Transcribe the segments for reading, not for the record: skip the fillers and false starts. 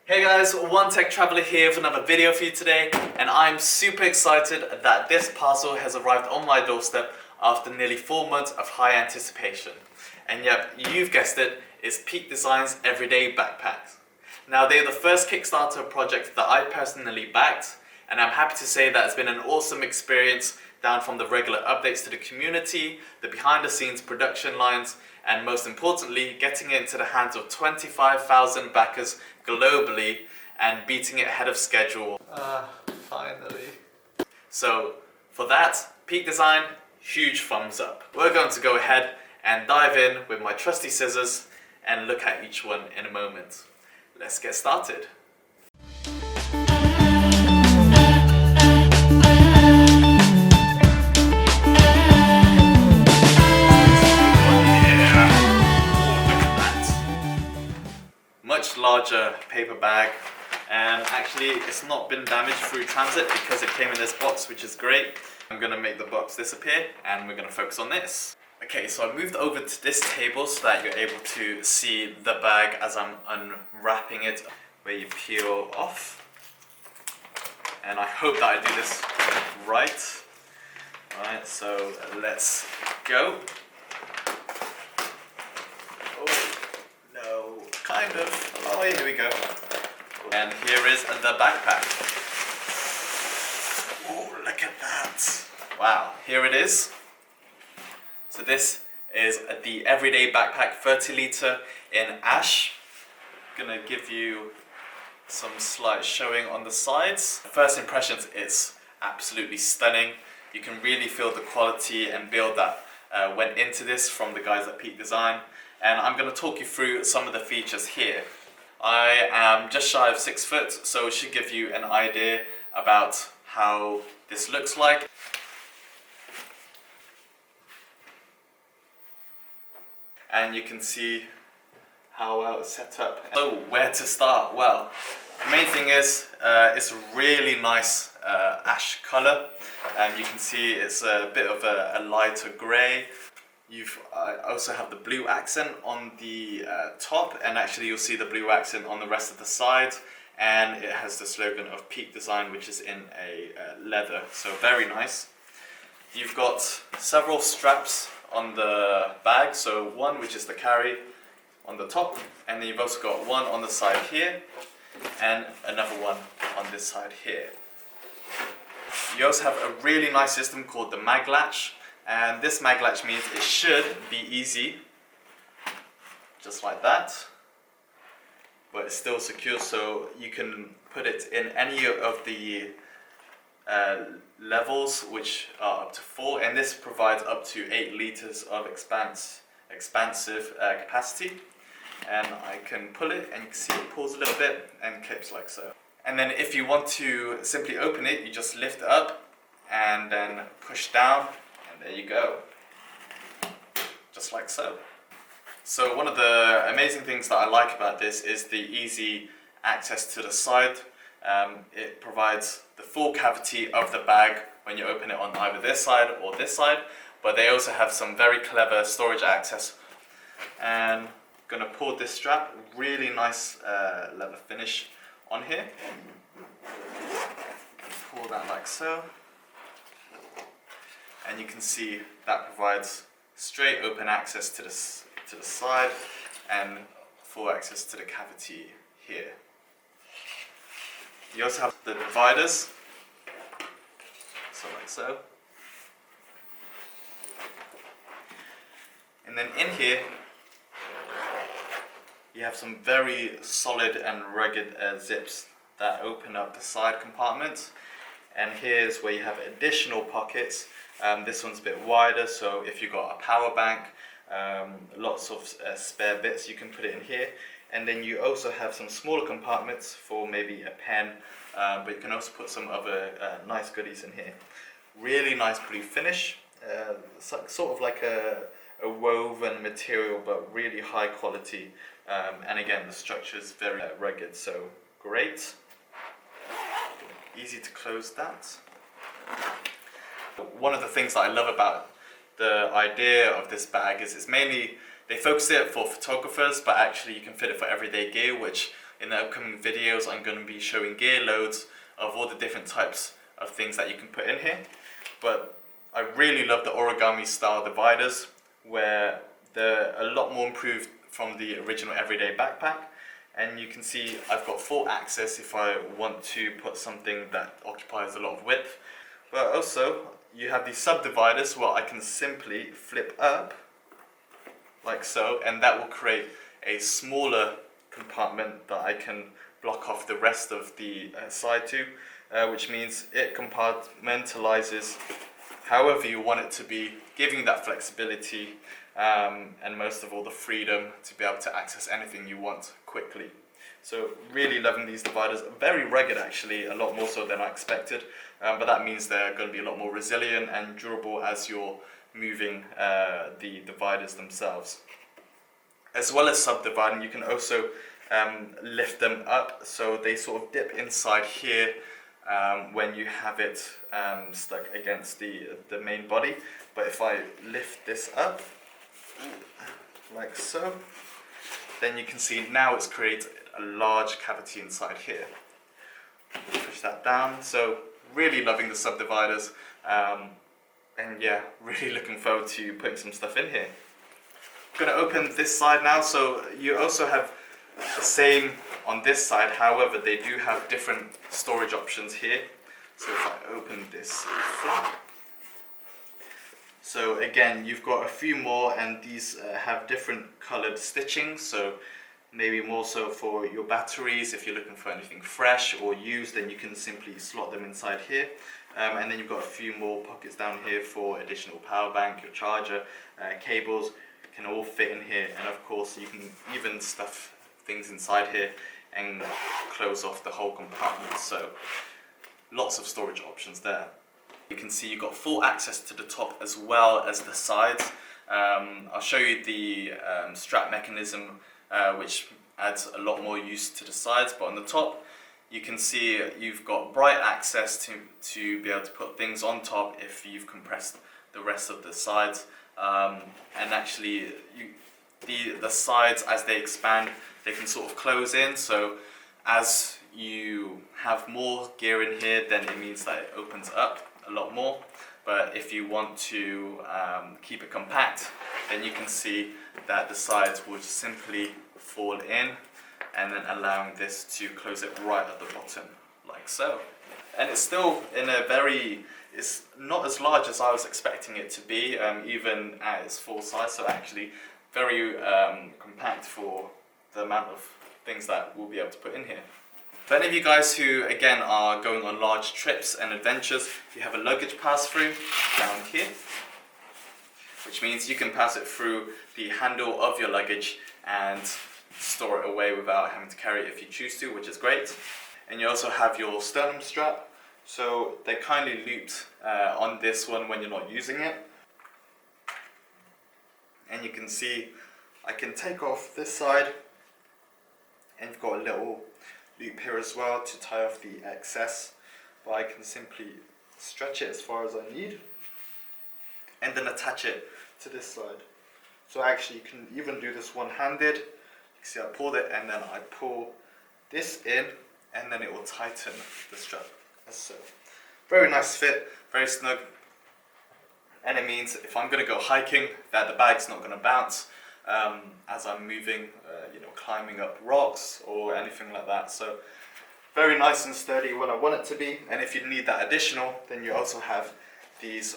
Hey guys, One Tech Traveler here with another video for you today, and I'm super excited that this parcel has arrived on my doorstep after nearly 4 months of high anticipation. And yep, you've guessed it, it's Peak Design's Everyday Backpacks. Now they're the first Kickstarter project that I personally backed, and I'm happy to say that it's been an awesome experience, down from the regular updates to the community, the behind the scenes production lines, and most importantly, getting it into the hands of 25,000 backers globally and beating it ahead of schedule. Finally. So for that, Peak Design, huge thumbs up. We're going to go ahead and dive in with my trusty scissors and look at each one in a moment. Let's get started. Much larger paper bag, and actually it's not been damaged through transit because it came in this box, which is great. I'm gonna make the box disappear and we're gonna focus on this. Okay, so I moved over to this table so that you're able to see the bag as I'm unwrapping it, where you peel off. And I hope that I do this right. Alright, so let's go. Kind of. Oh, here we go. And here is the backpack. Oh, look at that. Wow, here it is. So this is the Everyday Backpack 30 litre in ash. I'm gonna give you some slight showing on the sides. First impressions, it's absolutely stunning. You can really feel the quality and build that went into this from the guys at Peak Design. And I'm going to talk you through some of the features here. I am just shy of 6 foot, so it should give you an idea about how this looks like. And you can see how well it's set up. So where to start? Well, the main thing is it's a really nice ash color, and you can see it's a bit of a lighter grey. I also have the blue accent on the top, and actually you'll see the blue accent on the rest of the sides, and it has the slogan of Peak Design, which is in a leather, so very nice. You've got several straps on the bag, so one which is the carry on the top, and then you've also got one on the side here and another one on this side here. You also have a really nice system called the mag latch. And this mag latch means it should be easy, just like that, but it's still secure, so you can put it in any of the levels, which are up to 4, and this provides up to 8 litres of expansive capacity. And I can pull it, and you can see it pulls a little bit and clips like so. And then if you want to simply open it, you just lift it up and then push down. There you go, just like so. So one of the amazing things that I like about this is the easy access to the side. It provides the full cavity of the bag when you open it on either this side or this side, but they also have some very clever storage access. And I'm gonna pull this strap, really nice leather finish on here. Pull that like so. And you can see that provides straight open access to the side and full access to the cavity here. You also have the dividers, so like so. And then in here, you have some very solid and rugged zips that open up the side compartments. And here's where you have additional pockets. This one's a bit wider, so if you've got a power bank, lots of spare bits, you can put it in here. And then you also have some smaller compartments for maybe a pen, but you can also put some other nice goodies in here. Really nice blue finish. It's sort of like a woven material, but really high quality. And again, the structure is very rugged, so great. Easy to close that. One of the things that I love about the idea of this bag is it's mainly, they focus it for photographers, but actually you can fit it for everyday gear, which in the upcoming videos I'm going to be showing gear loads of all the different types of things that you can put in here. But I really love the origami style dividers, where they're a lot more improved from the original everyday backpack. And you can see I've got full access if I want to put something that occupies a lot of width. But also you have these subdividers where I can simply flip up like so, and that will create a smaller compartment that I can block off the rest of the side to, which means it compartmentalizes however you want it to be, giving that flexibility and most of all the freedom to be able to access anything you want quickly. So really loving these dividers. Very rugged actually, a lot more so than I expected, but that means they're going to be a lot more resilient and durable as you're moving the dividers themselves. As well as subdividing, you can also lift them up so they sort of dip inside here when you have it stuck against the main body. But if I lift this up like so, then you can see now it's created a large cavity inside here. Push that down. So really loving the subdividers, and yeah, really looking forward to putting some stuff in here. I'm going to open this side now. So you also have the same on this side, however they do have different storage options here. So if I open this flap, so again you've got a few more, and these have different coloured stitching, so maybe more so for your batteries. If you're looking for anything fresh or used, then you can simply slot them inside here. And then you've got a few more pockets down here for additional power bank, your charger, cables can all fit in here. And of course you can even stuff things inside here and close off the whole compartment, so lots of storage options there. You can see you've got full access to the top as well as the sides. I'll show you the strap mechanism, which adds a lot more use to the sides, but on the top you can see you've got bright access to be able to put things on top if you've compressed the rest of the sides. And actually the sides, as they expand, they can sort of close in, so as you have more gear in here, then it means that it opens up a lot more. But if you want to keep it compact, then you can see that the sides will simply fall in, and then allowing this to close it right at the bottom, like so. And it's still in a it's not as large as I was expecting it to be, even at its full size, so actually very compact for the amount of things that we'll be able to put in here. For any of you guys who, again, are going on large trips and adventures, you have a luggage pass-through down here, which means you can pass it through the handle of your luggage and store it away without having to carry it if you choose to, which is great. And you also have your sternum strap, so they're kindly looped on this one when you're not using it. And you can see I can take off this side, and you've got a little loop here as well to tie off the excess, but I can simply stretch it as far as I need and then attach it to this side. So actually you can even do this one-handed. You can see I pulled it and then I pull this in, and then it will tighten the strap as so. Very nice fit, very snug, and it means if I'm going to go hiking that the bag's not going to bounce as I'm moving, climbing up rocks or anything like that. So very nice and sturdy when I want it to be. And if you need that additional, then you also have these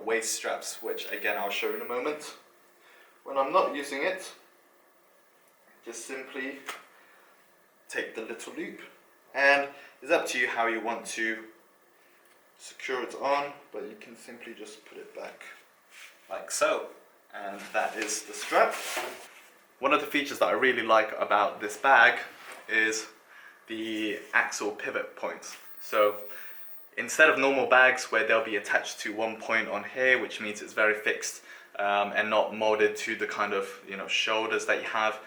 waist straps, which again I'll show in a moment. When I'm not using it, just simply take the little loop, and it's up to you how you want to secure it on, but you can simply just put it back like so, and that is the strap. One of the features that I really like about this bag is the axle pivot points. So instead of normal bags where they'll be attached to one point on here, which means it's very fixed and not molded to the kind of shoulders that you have,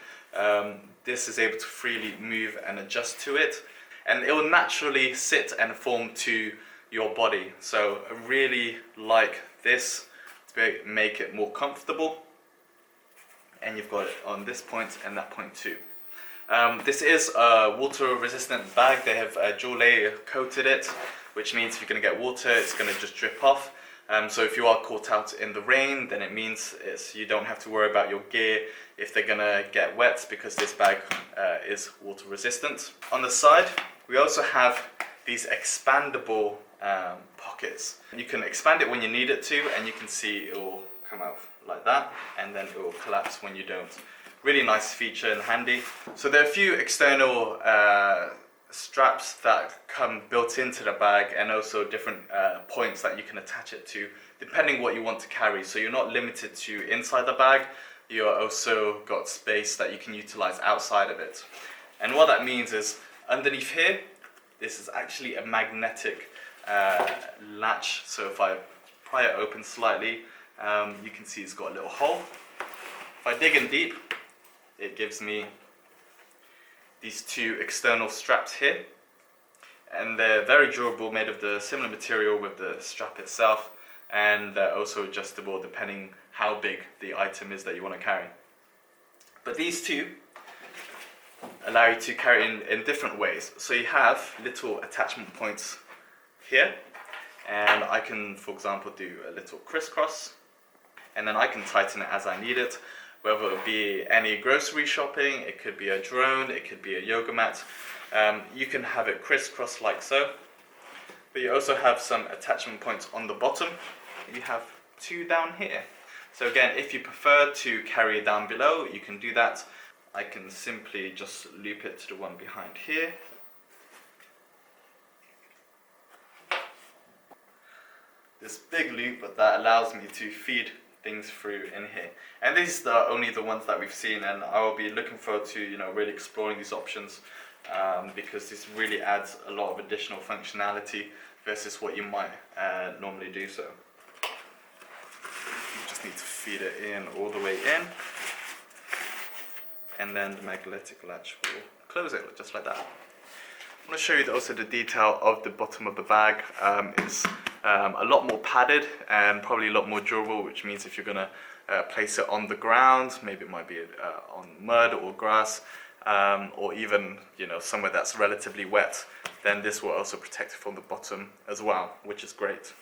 this is able to freely move and adjust to it, and it will naturally sit and form to your body. So I really like this to make it more comfortable, and you've got it on this point and that point too. This is a water resistant bag. They have dual layer coated it, which means if you're going to get water, it's going to just drip off. So if you are caught out in the rain, then it means you don't have to worry about your gear if they're going to get wet, because this bag is water resistant. On the side, we also have these expandable pockets. You can expand it when you need it to, and you can see it will come out like that, and then it will collapse when you don't. Really nice feature and handy. So there are a few external straps that come built into the bag, and also different points that you can attach it to depending what you want to carry. So you're not limited to inside the bag, you're also got space that you can utilize outside of it. And what that means is underneath here, this is actually a magnetic latch. So if I pry it open slightly, you can see it's got a little hole. If I dig in deep, it gives me these two external straps here, and they're very durable, made of the similar material with the strap itself, and they're also adjustable depending how big the item is that you want to carry. But these two allow you to carry in different ways. So you have little attachment points here, and I can, for example, do a little crisscross, and then I can tighten it as I need it. Whether it be any grocery shopping, it could be a drone, it could be a yoga mat. You can have it crisscross like so. But you also have some attachment points on the bottom. You have two down here. So again, if you prefer to carry it down below, you can do that. I can simply just loop it to the one behind here. This big loop that allows me to feed things through in here, and these are only the ones that we've seen, and I will be looking forward to really exploring these options, because this really adds a lot of additional functionality versus what you might normally do. So you just need to feed it in all the way in, and then the magnetic latch will close it just like that. I'm going to show you also the detail of the bottom of the bag. It's a lot more padded and probably a lot more durable, which means if you're going to place it on the ground, maybe it might be on mud or grass, or even somewhere that's relatively wet, then this will also protect it from the bottom as well, which is great.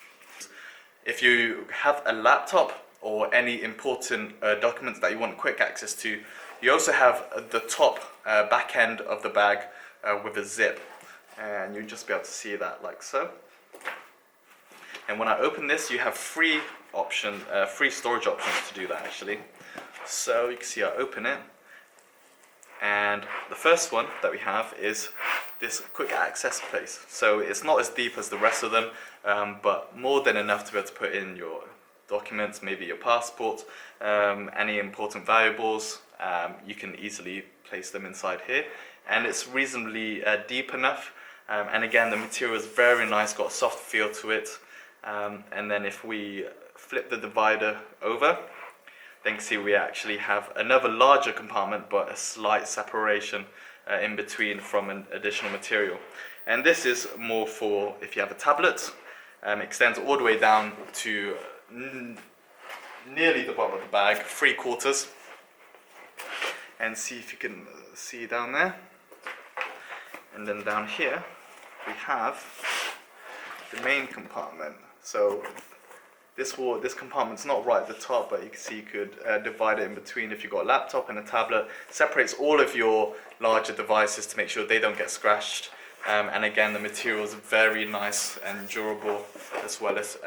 If you have a laptop or any important documents that you want quick access to, you also have the top back end of the bag with a zip, and you'll just be able to see that like so. And when I open this, you have free storage options to do that actually. So you can see I open it, and the first one that we have is this quick access place. So it's not as deep as the rest of them, but more than enough to be able to put in your documents, maybe your passport, any important valuables. You can easily place them inside here, and it's reasonably deep enough. And again, the material is very nice, got a soft feel to it. And then if we flip the divider over, then you can see we actually have another larger compartment, but a slight separation in between from an additional material. And this is more for if you have a tablet. It extends all the way down to nearly the bottom of the bag, 3/4. And see if you can see down there. And then down here we have the main compartment. So this compartment's not right at the top, but you can see you could divide it in between if you've got a laptop and a tablet. Separates all of your larger devices to make sure they don't get scratched. And again, the material is very nice and durable, as well as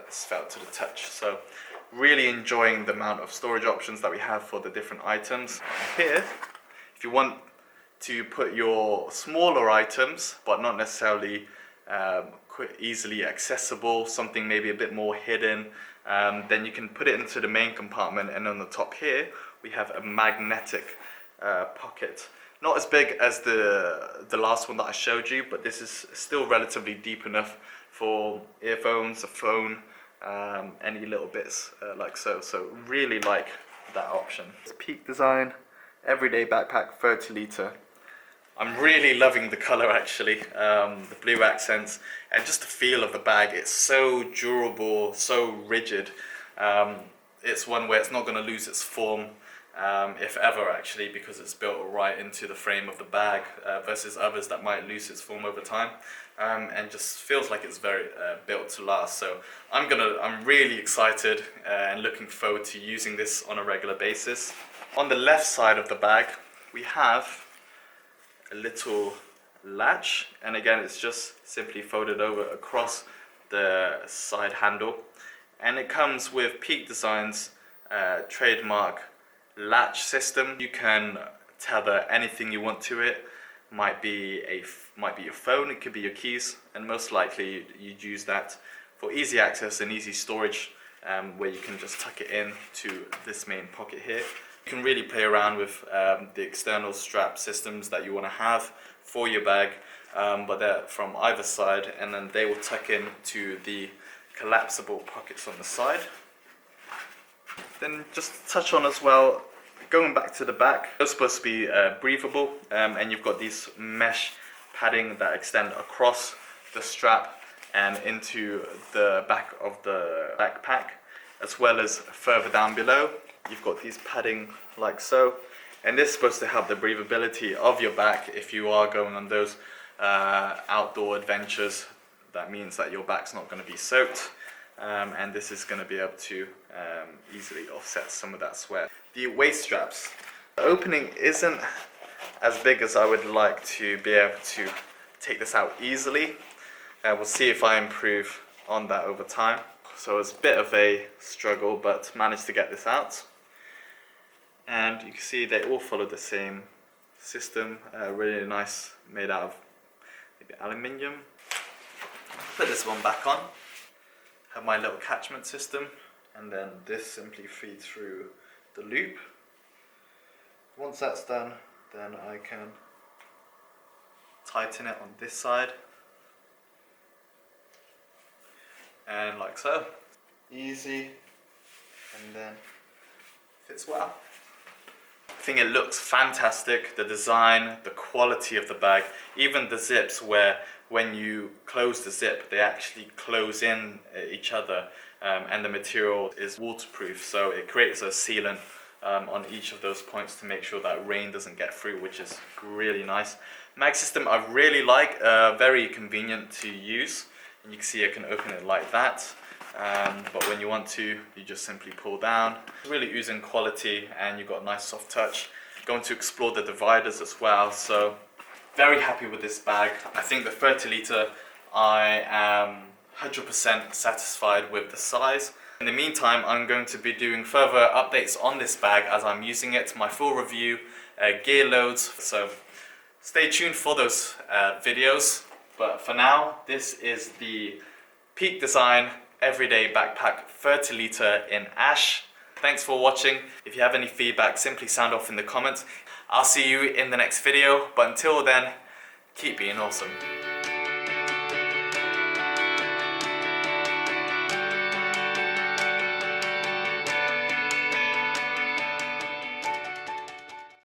felt to the touch. So really enjoying the amount of storage options that we have for the different items. Here, if you want to put your smaller items, but not necessarily easily accessible, something maybe a bit more hidden, then you can put it into the main compartment, and on the top here we have a magnetic pocket. Not as big as the last one that I showed you, but this is still relatively deep enough for earphones, a phone, any little bits like so. So really like that option. It's Peak Design everyday backpack, 30 litre. I'm really loving the colour actually, the blue accents, and just the feel of the bag. It's so durable, so rigid. It's one where it's not going to lose its form. if ever actually, because it's built right into the frame of the bag versus others that might lose its form over time, and just feels like it's very built to last. So I'm really excited and looking forward to using this on a regular basis. On the left side of the bag we have a little latch, and again it's just simply folded over across the side handle, and it comes with Peak Design's trademark latch system. You can tether anything you want to it. Might be your phone, it could be your keys, and most likely you'd use that for easy access and easy storage, where you can just tuck it in to this main pocket here. You can really play around with the external strap systems that you want to have for your bag, but they're from either side, and then they will tuck in to the collapsible pockets on the side. Then just to touch on as well, going back to the back, they're supposed to be breathable, and you've got these mesh padding that extend across the strap and into the back of the backpack, as well as further down below. You've got these padding like so, and this is supposed to help the breathability of your back if you are going on those outdoor adventures. That means that your back's not going to be soaked, and this is going to be able to easily offset some of that sweat. The waist straps, the opening isn't as big as I would like to be able to take this out easily. We'll see if I improve on that over time. So it's a bit of a struggle, but managed to get this out. And you can see they all follow the same system, really nice, made out of maybe aluminium. Put this one back on, have my little catchment system, and then this simply feeds through the loop. Once that's done, then I can tighten it on this side, and like so. Easy, and then fits well. I think it looks fantastic, the design, the quality of the bag, even the zips, where when you close the zip they actually close in each other, and the material is waterproof, so it creates a sealant on each of those points to make sure that rain doesn't get through, which is really nice. Mag system I really like, very convenient to use, and you can see I can open it like that. But when you want to, you just simply pull down. It's really oozing quality, and you've got a nice soft touch. Going to explore the dividers as well, so very happy with this bag. I think the 30 litre, I am 100% satisfied with the size. In the meantime, I'm going to be doing further updates on this bag as I'm using it, my full review, gear loads, so stay tuned for those videos. But for now, this is the Peak Design Everyday Backpack 30 litre in ash. Thanks for watching. If you have any feedback, simply sound off in the comments. I'll see you in the next video, but until then, keep being awesome.